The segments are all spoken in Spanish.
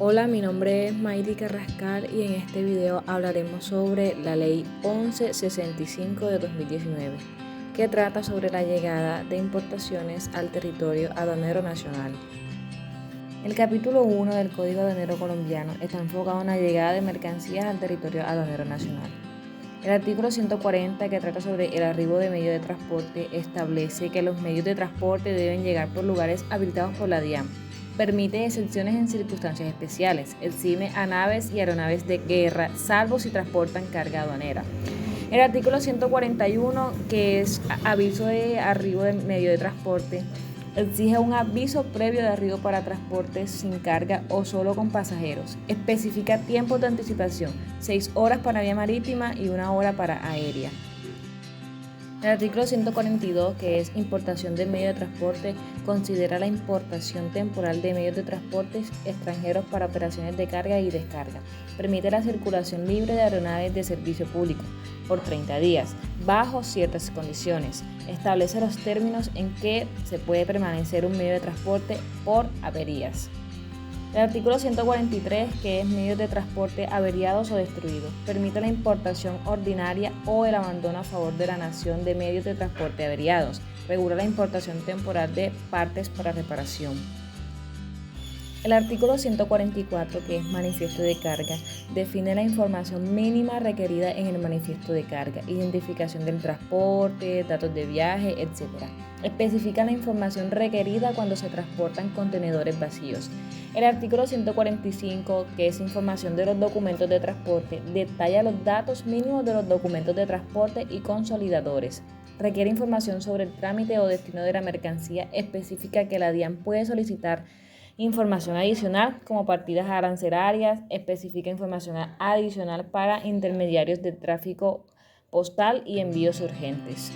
Hola, mi nombre es Maydi Carrascal y en este video hablaremos sobre la Ley 1165 de 2019, que trata sobre la llegada de importaciones al territorio aduanero nacional. El capítulo 1 del Código Aduanero colombiano está enfocado en la llegada de mercancías al territorio aduanero nacional. El artículo 140, que trata sobre el arribo de medios de transporte, establece que los medios de transporte deben llegar por lugares habilitados por la DIAN. Permite excepciones en circunstancias especiales, exime a naves y aeronaves de guerra, salvo si transportan carga aduanera. El artículo 141, que es aviso de arribo de medio de transporte, exige un aviso previo de arribo para transportes sin carga o solo con pasajeros. Especifica tiempos de anticipación, 6 horas para vía marítima y 1 hora para aérea. El artículo 142, que es importación de medios de transporte, considera la importación temporal de medios de transporte extranjeros para operaciones de carga y descarga. Permite la circulación libre de aeronaves de servicio público por 30 días, bajo ciertas condiciones. Establece los términos en que se puede permanecer un medio de transporte por averías. El artículo 143, que es medios de transporte averiados o destruidos, permite la importación ordinaria o el abandono a favor de la nación de medios de transporte averiados. Regula la importación temporal de partes para reparación. El artículo 144, que es manifiesto de carga, define la información mínima requerida en el manifiesto de carga, identificación del transporte, datos de viaje, etc. Especifica la información requerida cuando se transportan contenedores vacíos. El artículo 145, que es información de los documentos de transporte, detalla los datos mínimos de los documentos de transporte y consolidadores. Requiere información sobre el trámite o destino de la mercancía, especifica que la DIAN puede solicitar información adicional como partidas arancelarias, especifica información adicional para intermediarios de tráfico postal y envíos urgentes.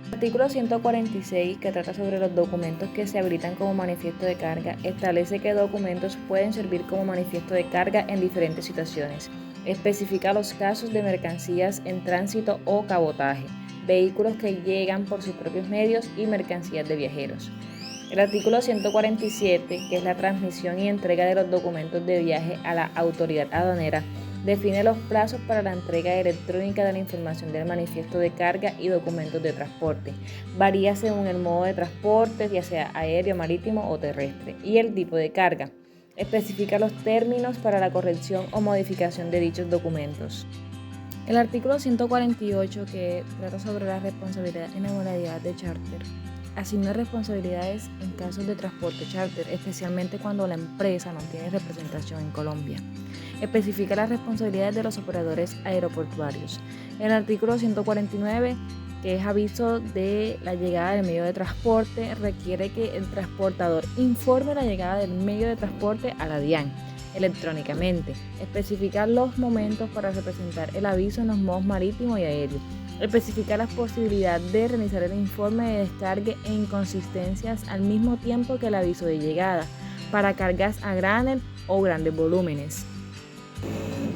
El artículo 146, que trata sobre los documentos que se habilitan como manifiesto de carga, establece que documentos pueden servir como manifiesto de carga en diferentes situaciones. Especifica los casos de mercancías en tránsito o cabotaje, vehículos que llegan por sus propios medios y mercancías de viajeros. El artículo 147, que es la transmisión y entrega de los documentos de viaje a la autoridad aduanera, define los plazos para la entrega electrónica de la información del manifiesto de carga y documentos de transporte. Varía según el modo de transporte, ya sea aéreo, marítimo o terrestre, y el tipo de carga. Especifica los términos para la corrección o modificación de dichos documentos. El artículo 148, que trata sobre la responsabilidad en la modalidad de charter, asigna responsabilidades en casos de transporte charter, especialmente cuando la empresa no tiene representación en Colombia. Especifica las responsabilidades de los operadores aeroportuarios. El artículo 149, que es aviso de la llegada del medio de transporte, requiere que el transportador informe la llegada del medio de transporte a la DIAN electrónicamente. Especificar los momentos para representar el aviso en los modos marítimo y aéreo. Especificar la posibilidad de realizar el informe de descargue e inconsistencias al mismo tiempo que el aviso de llegada para cargas a granel o grandes volúmenes.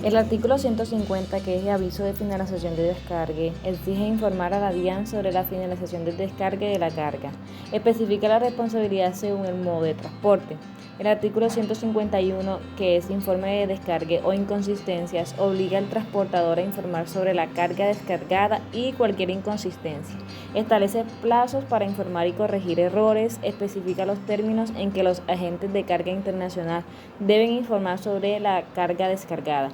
El artículo 150, que es el aviso de finalización de descargue, exige informar a la DIAN sobre la finalización del descargue de la carga. Especifica la responsabilidad según el modo de transporte. El artículo 151, que es informe de descargue o inconsistencias, obliga al transportador a informar sobre la carga descargada y cualquier inconsistencia. Establece plazos para informar y corregir errores. Especifica los términos en que los agentes de carga internacional deben informar sobre la carga descargada.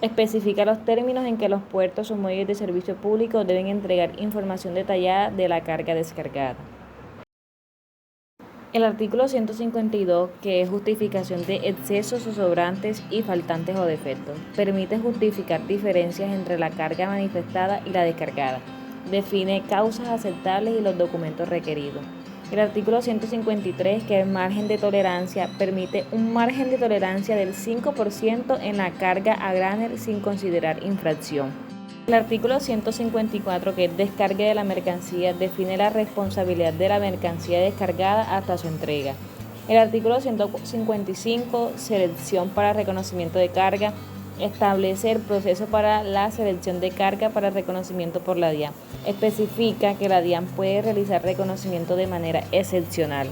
Especifica los términos en que los puertos o muelles de servicio público deben entregar información detallada de la carga descargada. El artículo 152, que es justificación de excesos o sobrantes y faltantes o defectos, permite justificar diferencias entre la carga manifestada y la descargada. Define causas aceptables y los documentos requeridos. El artículo 153, que es margen de tolerancia, permite un margen de tolerancia del 5% en la carga a granel sin considerar infracción. El artículo 154, que es descargue de la mercancía, define la responsabilidad de la mercancía descargada hasta su entrega. El artículo 155, selección para reconocimiento de carga, establece el proceso para la selección de carga para reconocimiento por la DIAN. Especifica que la DIAN puede realizar reconocimiento de manera excepcional.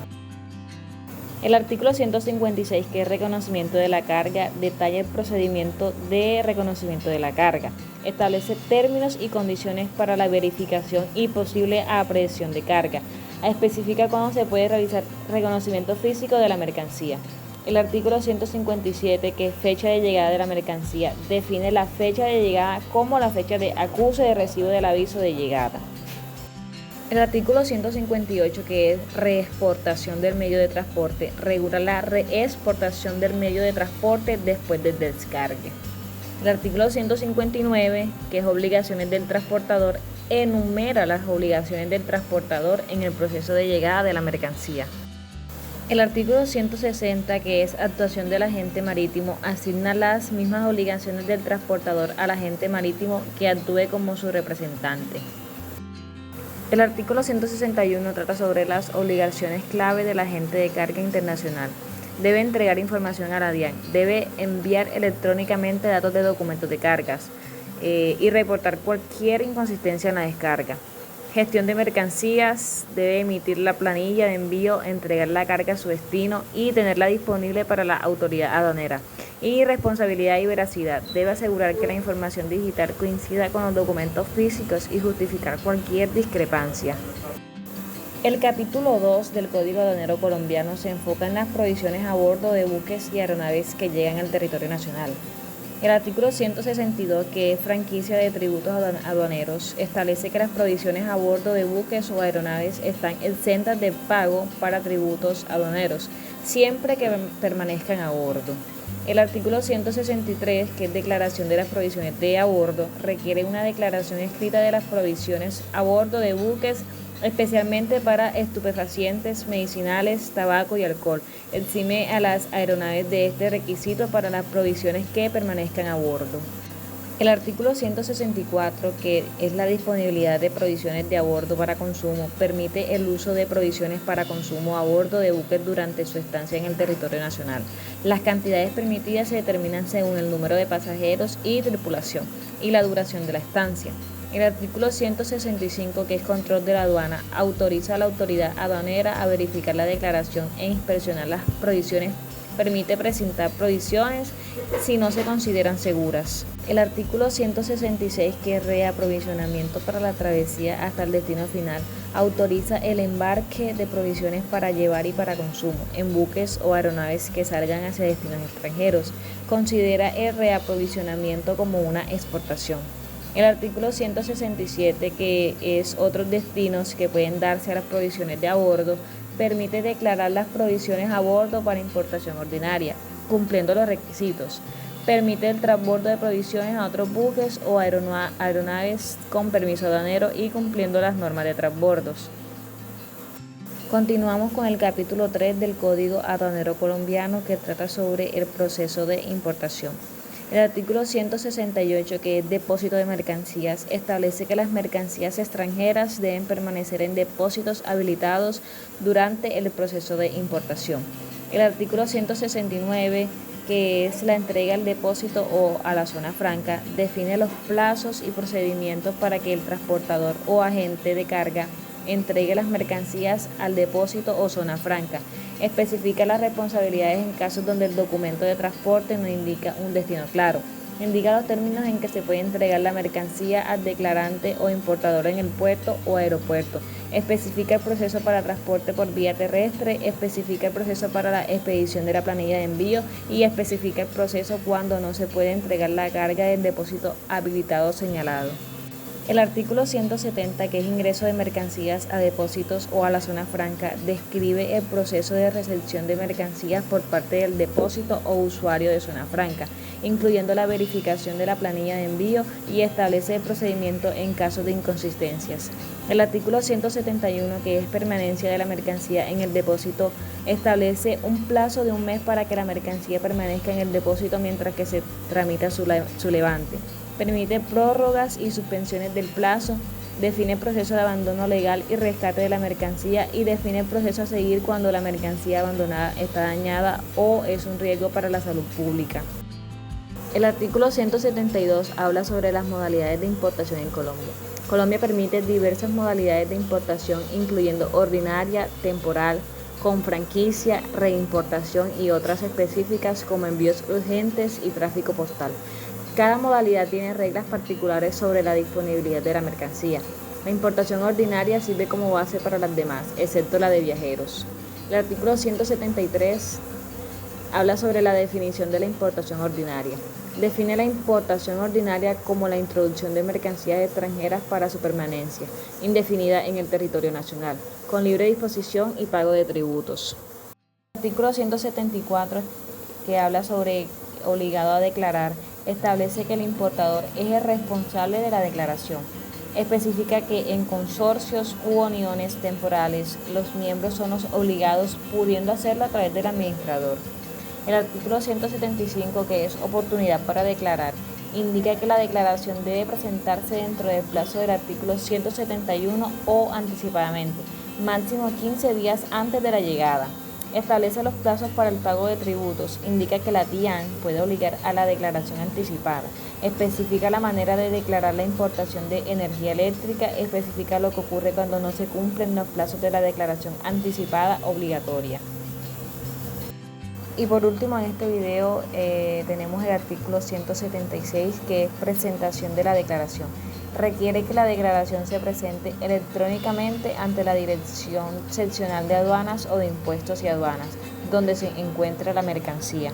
El artículo 156, que es reconocimiento de la carga, detalla el procedimiento de reconocimiento de la carga. Establece términos y condiciones para la verificación y posible aprehensión de carga. Especifica cuándo se puede realizar reconocimiento físico de la mercancía. El artículo 157, que es fecha de llegada de la mercancía, define la fecha de llegada como la fecha de acuse de recibo del aviso de llegada. El artículo 158, que es reexportación del medio de transporte, regula la reexportación del medio de transporte después del descargue. El artículo 159, que es obligaciones del transportador, enumera las obligaciones del transportador en el proceso de llegada de la mercancía. El artículo 160, que es actuación del agente marítimo, asigna las mismas obligaciones del transportador al agente marítimo que actúe como su representante. El artículo 161 trata sobre las obligaciones clave del agente de carga internacional. Debe entregar información a la DIAN, debe enviar electrónicamente datos de documentos de cargas y reportar cualquier inconsistencia en la descarga. Gestión de mercancías, debe emitir la planilla de envío, entregar la carga a su destino y tenerla disponible para la autoridad aduanera. Y responsabilidad y veracidad, debe asegurar que la información digital coincida con los documentos físicos y justificar cualquier discrepancia. El capítulo 2 del Código Aduanero Colombiano se enfoca en las provisiones a bordo de buques y aeronaves que llegan al territorio nacional. El artículo 162, que es franquicia de tributos aduaneros, establece que las provisiones a bordo de buques o aeronaves están exentas de pago para tributos aduaneros, siempre que permanezcan a bordo. El artículo 163, que es declaración de las provisiones de a bordo, requiere una declaración escrita de las provisiones a bordo de buques, especialmente para estupefacientes, medicinales, tabaco y alcohol. Exime a las aeronaves de este requisito para las provisiones que permanezcan a bordo. El artículo 164, que es la disponibilidad de provisiones de a bordo para consumo, permite el uso de provisiones para consumo a bordo de buques durante su estancia en el territorio nacional. Las cantidades permitidas se determinan según el número de pasajeros y tripulación y la duración de la estancia. El artículo 165, que es control de la aduana, autoriza a la autoridad aduanera a verificar la declaración e inspeccionar las provisiones. Permite presentar provisiones si no se consideran seguras. El artículo 166, que es reaprovisionamiento para la travesía hasta el destino final, autoriza el embarque de provisiones para llevar y para consumo en buques o aeronaves que salgan hacia destinos extranjeros. Considera el reaprovisionamiento como una exportación. El artículo 167, que es otros destinos que pueden darse a las provisiones de a bordo, permite declarar las provisiones a bordo para importación ordinaria, cumpliendo los requisitos. Permite el transbordo de provisiones a otros buques o aeronaves con permiso aduanero y cumpliendo las normas de transbordos. Continuamos con el capítulo 3 del Código Aduanero Colombiano, que trata sobre el proceso de importación. El artículo 168, que es depósito de mercancías, establece que las mercancías extranjeras deben permanecer en depósitos habilitados durante el proceso de importación. El artículo 169, que es la entrega al depósito o a la zona franca, define los plazos y procedimientos para que el transportador o agente de carga entregue las mercancías al depósito o zona franca. Especifica las responsabilidades en casos donde el documento de transporte no indica un destino claro. Indica los términos en que se puede entregar la mercancía al declarante o importador en el puerto o aeropuerto. Especifica el proceso para transporte por vía terrestre, especifica el proceso para la expedición de la planilla de envío y especifica el proceso cuando no se puede entregar la carga del depósito habilitado señalado. El artículo 170, que es ingreso de mercancías a depósitos o a la zona franca, describe el proceso de recepción de mercancías por parte del depósito o usuario de zona franca, incluyendo la verificación de la planilla de envío y establece el procedimiento en caso de inconsistencias. El artículo 171, que es permanencia de la mercancía en el depósito, establece un plazo de un mes para que la mercancía permanezca en el depósito mientras que se tramita su levante. Permite prórrogas y suspensiones del plazo, define el proceso de abandono legal y rescate de la mercancía y define el proceso a seguir cuando la mercancía abandonada está dañada o es un riesgo para la salud pública. El artículo 172 habla sobre las modalidades de importación en Colombia. Colombia permite diversas modalidades de importación, incluyendo ordinaria, temporal, con franquicia, reimportación y otras específicas como envíos urgentes y tráfico postal. Cada modalidad tiene reglas particulares sobre la disponibilidad de la mercancía. La importación ordinaria sirve como base para las demás, excepto la de viajeros. El artículo 173 habla sobre la definición de la importación ordinaria. Define la importación ordinaria como la introducción de mercancías extranjeras para su permanencia indefinida en el territorio nacional, con libre disposición y pago de tributos. El artículo 174, que habla sobre obligado a declarar, establece que el importador es el responsable de la declaración. Especifica que en consorcios u uniones temporales los miembros son los obligados, pudiendo hacerlo a través del administrador. El artículo 175, que es oportunidad para declarar, indica que la declaración debe presentarse dentro del plazo del artículo 171 o anticipadamente, máximo 15 días antes de la llegada. Establece los plazos para el pago de tributos, indica que la DIAN puede obligar a la declaración anticipada, especifica la manera de declarar la importación de energía eléctrica, especifica lo que ocurre cuando no se cumplen los plazos de la declaración anticipada obligatoria. Y por último en este video tenemos el artículo 176, que es presentación de la declaración. Requiere que la declaración se presente electrónicamente ante la Dirección Seccional de Aduanas o de Impuestos y Aduanas, donde se encuentra la mercancía.